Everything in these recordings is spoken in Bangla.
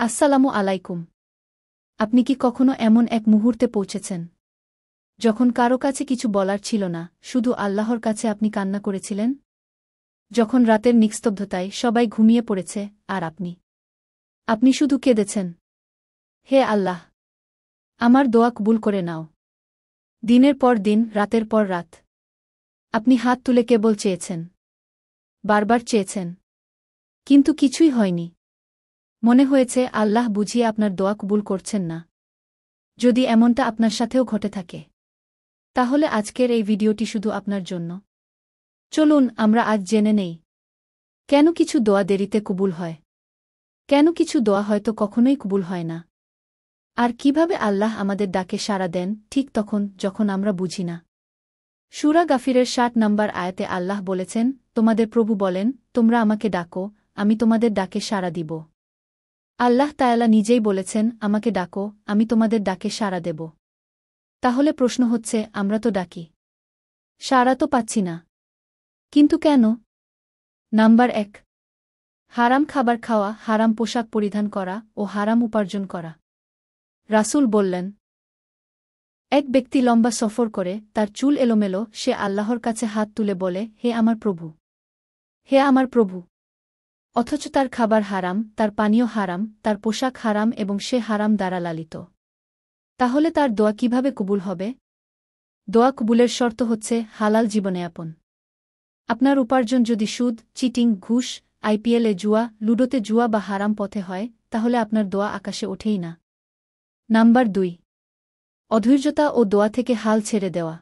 আসসালামু আলাইকুম। আপনি কি কখনো এমন এক মুহূর্তে পৌঁছেছেন যখন কারো কাছে কিছু বলার ছিল না, শুধু আল্লাহর কাছে আপনি কান্না করেছিলেন? যখন রাতের নিস্তব্ধতায় সবাই ঘুমিয়ে পড়েছে আর আপনি শুধু কেঁদেছেন, হে আল্লাহ, আমার দোয়া কবুল করে নাও। দিনের পর দিন, রাতের পর রাত আপনি হাত তুলে কেবল চেয়েছেন, বারবার চেয়েছেন, কিন্তু কিছুই হয়নি। মনে হয়েছে আল্লাহ বুঝিয়ে আপনার দোয়া কবুল করছেন না। যদি এমনটা আপনার সাথেও ঘটে থাকে, তাহলে আজকের এই ভিডিওটি শুধু আপনার জন্য। চলুন আমরা আজ জেনে নেই, কেন কিছু দোয়া দেরিতে কবুল হয়, কেন কিছু দোয়া হয়তো কখনোই কবুল হয় না, আর কিভাবে আল্লাহ আমাদের ডাকে সাড়া দেন ঠিক তখন যখন আমরা বুঝি না। সূরা গাফিরের ৬০ নম্বর আয়াতে আল্লাহ বলেছেন, তোমাদের প্রভু বলেন, তোমরা আমাকে ডাকো, আমি তোমাদের ডাকে সাড়া দিব। আল্লাহ তায়ালা নিজেই বলেছেন, আমাকে ডাকো, আমি তোমাদের ডাকে সাড়া দেব। তাহলে প্রশ্ন হচ্ছে, আমরা তো ডাকি, সাড়া তো পাচ্ছি না, কিন্তু কেন? নাম্বার ১, হারাম খাবার খাওয়া, হারাম পোশাক পরিধান করা ও হারাম উপার্জন করা। রাসূল বললেন, এক ব্যক্তি লম্বা সফর করে, তার চুল এলোমেলো, সে আল্লাহর কাছে হাত তুলে বলে, হে আমার প্রভু, হে আমার প্রভু। অথচ তার খাবার হারাম, তার পানীয় হারাম, তার পোশাক হারাম এবং সে হারাম দ্বারা লালিত। তাহলে তার দোয়া কিভাবে কবুল হবে? দোয়া কবুলের শর্ত হচ্ছে হালাল জীবনযাপন। আপনার উপার্জন যদি সুদ, চিটিং, ঘুষ, আইপিএলে জুয়া, লুডোতে জুয়া বা হারাম পথে হয়, তাহলে আপনার দোয়া আকাশে ওঠেই না। নাম্বার ২, অধৈর্যতা ও দোয়া থেকে হাল ছেড়ে দেওয়া।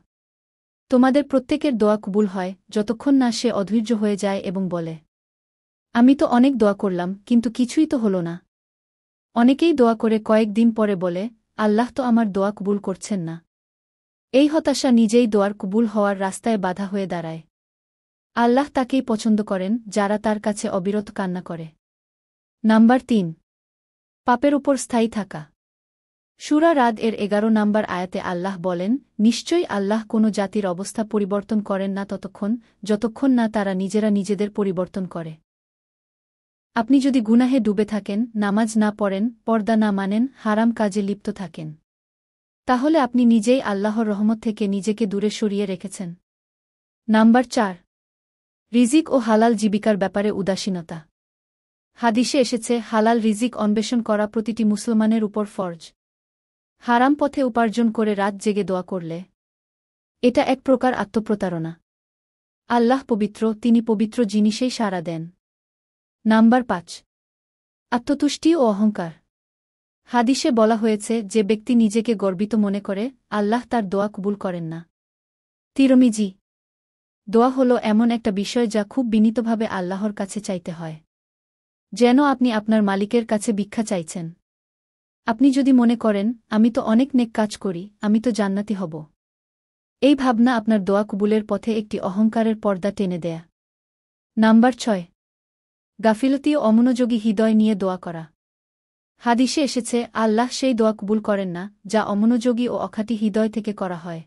তোমাদের প্রত্যেকের দোয়া কবুল হয় যতক্ষণ না সে অধৈর্য হয়ে যায় এবং বলে, আমি তো অনেক দোয়া করলাম কিন্তু কিছুই তো হল না। অনেকেই দোয়া করে কয়েক দিন পরে বলে, আল্লাহ তো আমার দোয়া কবুল করছেন না। এই হতাশা নিজেই দোয়ার কবুল হওয়ার রাস্তায় বাধা হয়ে দাঁড়ায়। আল্লাহ তাকেই পছন্দ করেন যারা তার কাছে অবিরত কান্না করে। নাম্বার ৩, পাপের উপর স্থায়ী থাকা। সূরা রাদ এর ১১ নম্বর আয়াতে আল্লাহ বলেন, নিশ্চয়ই আল্লাহ কোনো জাতির অবস্থা পরিবর্তন করেন না যতক্ষণ না তারা নিজেরা নিজেদের পরিবর্তন করে। আপনি যদি গুনাহে ডুবে থাকেন, নামাজ না পড়েন, পর্দা না মানেন, হারাম কাজে লিপ্ত থাকেন, তাহলে আপনি নিজেই আল্লাহর রহমত থেকে নিজেকে দূরে সরিয়ে রেখেছেন। নাম্বার ৪, রিজিক ও হালাল জীবিকার ব্যাপারে উদাসীনতা। হাদিসে এসেছে, হালাল রিজিক অন্বেষণ করা প্রতিটি মুসলমানের উপর ফরজ। হারাম পথে উপার্জন করে রাত জেগে দোয়া করলে এটা এক প্রকার আত্মপ্রতারণা। আল্লাহ পবিত্র, তিনি পবিত্র জিনিসেই সাড়া দেন। নাম্বার ৫, আত্মতুষ্টি ও অহংকার। হাদিসে বলা হয়েছে, যে ব্যক্তি নিজেকে গর্বিত মনে করে, আল্লাহ তার দোয়া কবুল করেন না। তিরমিজি। দোয়া হল এমন একটা বিষয় যা খুব বিনীতভাবে আল্লাহর কাছে চাইতে হয়, যেন আপনি আপনার মালিকের কাছে ভিক্ষা চাইছেন। আপনি যদি মনে করেন, আমি তো অনেক নেক কাজ করি, আমি তো জান্নাতি হব, এই ভাবনা আপনার দোয়া কবুলের পথে একটি অহংকারের পর্দা টেনে দেয়া। নাম্বার ৬, গাফিলতি ও অমনোযোগী হৃদয় নিয়ে দোয়া করা। হাদিসে এসেছে, আল্লাহ সেই দোয়া কবুল করেন না যা অমনোযোগী ও অখাঁটি হৃদয় থেকে করা হয়।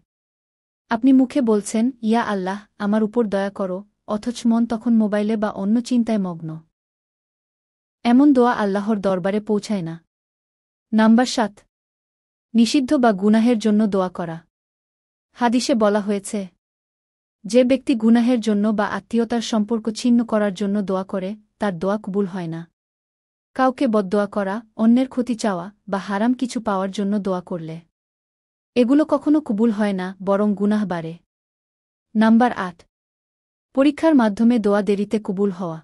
আপনি মুখে বলছেন, ইয়া আল্লাহ, আমার উপর দয়া করো, অথচ মন তখন মোবাইলে বা অন্য চিন্তায় মগ্ন। এমন দোয়া আল্লাহর দরবারে পৌঁছায় না। নাম্বার ৭, নিষিদ্ধ বা গুনাহের জন্য দোয়া করা। হাদিসে বলা হয়েছে, যে ব্যক্তি গুনাহের জন্য বা আত্মীয়তার সম্পর্ক ছিন্ন করার জন্য দোয়া করে, তার দোয়া কবুল হয় না। কাউকে বদদোয়া করা, অন্যের ক্ষতি চাওয়া বা হারাম কিছু পাওয়ার জন্য দোয়া করলে এগুলো কখনো কবুল হয় না, বরং গুনাহ বাড়ে। নাম্বার ৮, পরীক্ষার মাধ্যমে দোয়া দেরিতে কবুল হওয়া।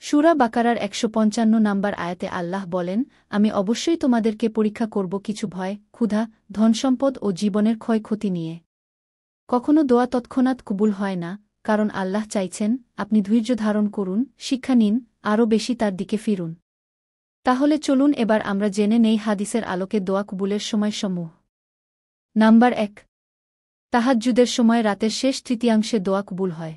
সূরা বাকারার ১৫৫ নম্বর আয়াতে আল্লাহ বলেন, আমি অবশ্যই তোমাদেরকে পরীক্ষা করব কিছু ভয়, ক্ষুধা, ধনসম্পদ ও জীবনের ক্ষয়ক্ষতি নিয়ে। কখনো দোয়া তৎক্ষণাৎ কবুল হয় না, কারণ আল্লাহ চাইছেন, আপনি ধৈর্য ধারণ করুন, শিক্ষা নিন, আরও বেশি তার দিকে ফিরুন। তাহলে চলুন এবার আমরা জেনে নেই হাদিসের আলোকে দোয়া কবুলের সময়সমূহ। নাম্বার ১, তাহাজ্জুদের সময় রাতের শেষ তৃতীয়াংশে দোয়া কবুল হয়।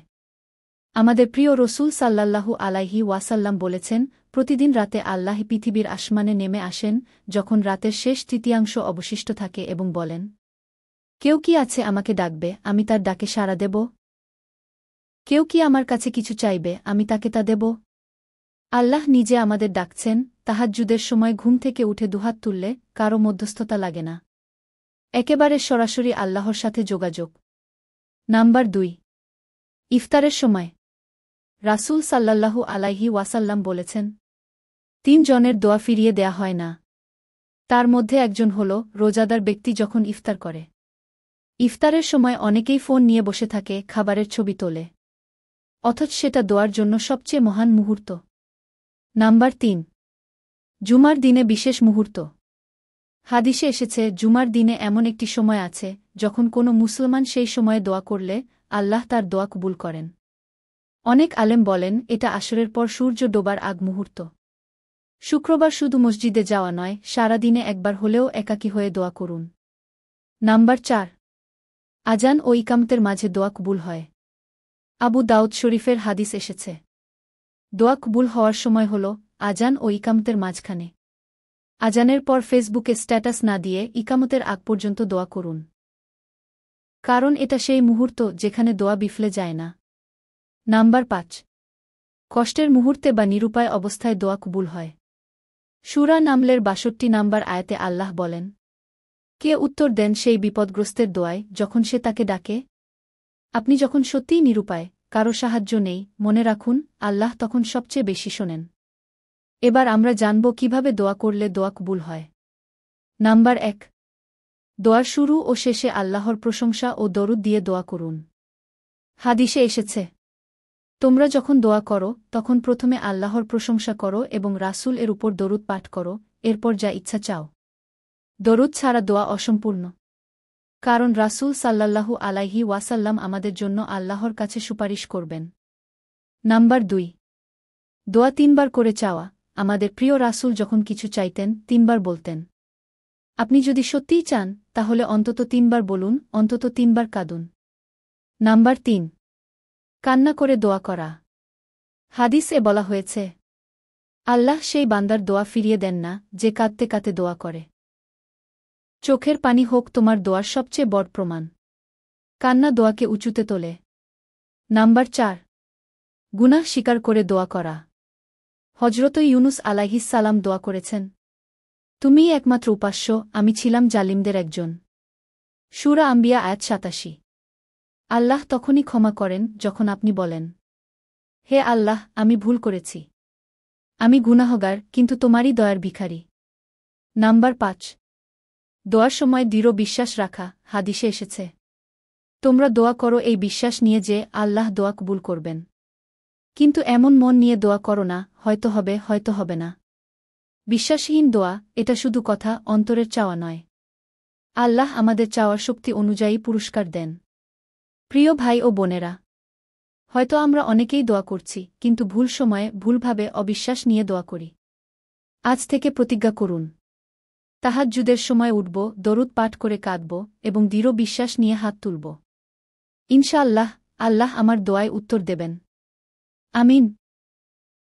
আমাদের প্রিয় রসূল সাল্লাল্লাহু আলাইহি ওয়াসাল্লাম বলেছেন, প্রতিদিন রাতে আল্লাহ পৃথিবীর আসমানে নেমে আসেন, যখন রাতের শেষ তৃতীয়াংশ অবশিষ্ট থাকে এবং বলেন, কেউ কি আছে আমাকে ডাকবে, আমি তার ডাকে সাড়া দেব? কেউ কি আমার কাছে কিছু চাইবে, আমি তাকে তা দেব? আল্লাহ নিজে আমাদের ডাকছেন, তাহাজ্জুদের সময় ঘুম থেকে উঠে দুহাত তুললে কারও মধ্যস্থতা লাগে না। একেবারে সরাসরি আল্লাহর সাথে যোগাযোগ। নাম্বার 2, ইফতারের সময় রাসূল সাল্লাল্লাহু আলাইহি ওয়াসাল্লাম বলেছেন, 3 জনের দোয়া ফিরিয়ে দেয়া হয় না। তার মধ্যে একজন হল রোজাদার ব্যক্তি যখন ইফতার করে। ইফতারের সময় অনেকেই ফোন নিয়ে বসে থাকে, খাবারের ছবি তোলে, অথচ সেটা দোয়ার জন্য সবচেয়ে মহান মুহূর্ত। নাম্বার 3, জুমার দিনে বিশেষ মুহূর্ত। হাদিসে এসেছে, জুমার দিনে এমন একটি সময় আছে যখন কোনো মুসলমান সেই সময়ে দোয়া করলে আল্লাহ তার দোয়া কবুল করেন। অনেক আলেম বলেন এটা আসরের পর সূর্য ডোবার আগ মুহূর্ত। শুক্রবার শুধু মসজিদে যাওয়া নয়, সারা দিনে একবার হলেও একাকী হয়ে দোয়া করুন। নাম্বার 4, আজান ও ইকামতের মাঝে দোয়া কবুল হয়। আবু দাউদ শরীফের হাদিস এসেছে, দোয়া কবুল হওয়ার সময় হল আজান ও ইকামতের মাঝখানে। আজানের পর ফেসবুকে স্ট্যাটাস না দিয়ে ইকামতের আগ পর্যন্ত দোয়া করুন, কারণ এটা সেই মুহূর্ত যেখানে দোয়া বিফলে যায় না। নাম্বার 5, কষ্টের মুহূর্তে বা নিরুপায় অবস্থায় দোয়া কবুল হয়। সূরা নামলের 62 নম্বর আয়াতে আল্লাহ বলেন, কে উত্তর দেন সেই বিপদগ্রস্তের দোয়ায় যখন সে তাকে ডাকে? আপনি যখন সত্যিই নিরুপায়, কারো সাহায্য নেই, মনে রাখুন আল্লাহ তখন সবচেয়ে বেশি শোনেন। এবার আমরা জানব কিভাবে দোয়া করলে দোয়া কবুল হয়। নাম্বার 1, দোয়ার শুরু ও শেষে আল্লাহর প্রশংসা ও দরুদ দিয়ে দোয়া করুন। হাদিসে এসেছে, তোমরা যখন দোয়া করো তখন প্রথমে আল্লাহর প্রশংসা করো এবং রাসূল এর উপর দরুদ পাঠ করো, এরপর যা ইচ্ছা চাও। দরুদ ছাড়া দোয়া অসম্পূর্ণ, কারণ রাসূল সাল্লাল্লাহু আলাইহি ওয়াসাল্লাম আমাদের জন্য আল্লাহর কাছে সুপারিশ করবেন। নাম্বার 2, দোয়া 3 বার করে চাওয়া। আমাদের প্রিয় রাসূল যখন কিছু চাইতেন 3 বার বলতেন। আপনি যদি সত্যিই চান তাহলে অন্তত 3 বার বলুন, অন্তত 3 বার কাঁদুন। নাম্বার 3, কান্না করে দোয়া করা। হাদিসে বলা হয়েছে, আল্লাহ সেই বান্দার দোয়া ফিরিয়ে দেন না যে কাঁদতে কাঁদতে দোয়া করে। চোখের পানি হোক তোমার দোয়ার সবচেয়ে বড় প্রমাণ। কান্না দোয়াকে উঁচুতে তোলে। নাম্বার 4, গুনাহ স্বীকার করে দোয়া করা। হযরত ইউনুস আলাইহিস সালাম দোয়া করেছেন, তুমিই একমাত্র উপাস্য, আমি ছিলাম জালিমদের একজন। সূরা আম্বিয়া আয়াত 87। আল্লাহ তখনই ক্ষমা করেন যখন আপনি বলেন, হে আল্লাহ, আমি ভুল করেছি, আমি গুনাহগার, কিন্তু তোমারই দয়ার ভিখারি। নাম্বার 5, দোয়ার সময় দৃঢ় বিশ্বাস রাখা। হাদিসে এসেছে, তোমরা দোয়া করো এই বিশ্বাস নিয়ে যে আল্লাহ দোয়া কবুল করবেন। কিন্তু এমন মন নিয়ে দোয়া করো না, হয়তো হবে, হয়তো হবে না। বিশ্বাসহীন দোয়া, এটা শুধু কথা, অন্তরের চাওয়া নয়। আল্লাহ আমাদের চাওয়ার শক্তি অনুযায়ী পুরস্কার দেন। প্রিয় ভাই ও বোনেরা, হয়তো আমরা অনেকেই দোয়া করছি, কিন্তু ভুল সময়ে ভুলভাবে অবিশ্বাস নিয়ে দোয়া করি। আজ থেকে প্রতিজ্ঞা করুন, তাহাজ্জুদের সময় উঠব, দরুদ পাঠ করে কাঁদব এবং দৃঢ় বিশ্বাস নিয়ে হাত তুলব। ইনশাআল্লাহ, আল্লাহ আমার দোয়ায় উত্তর দেবেন। আমিন।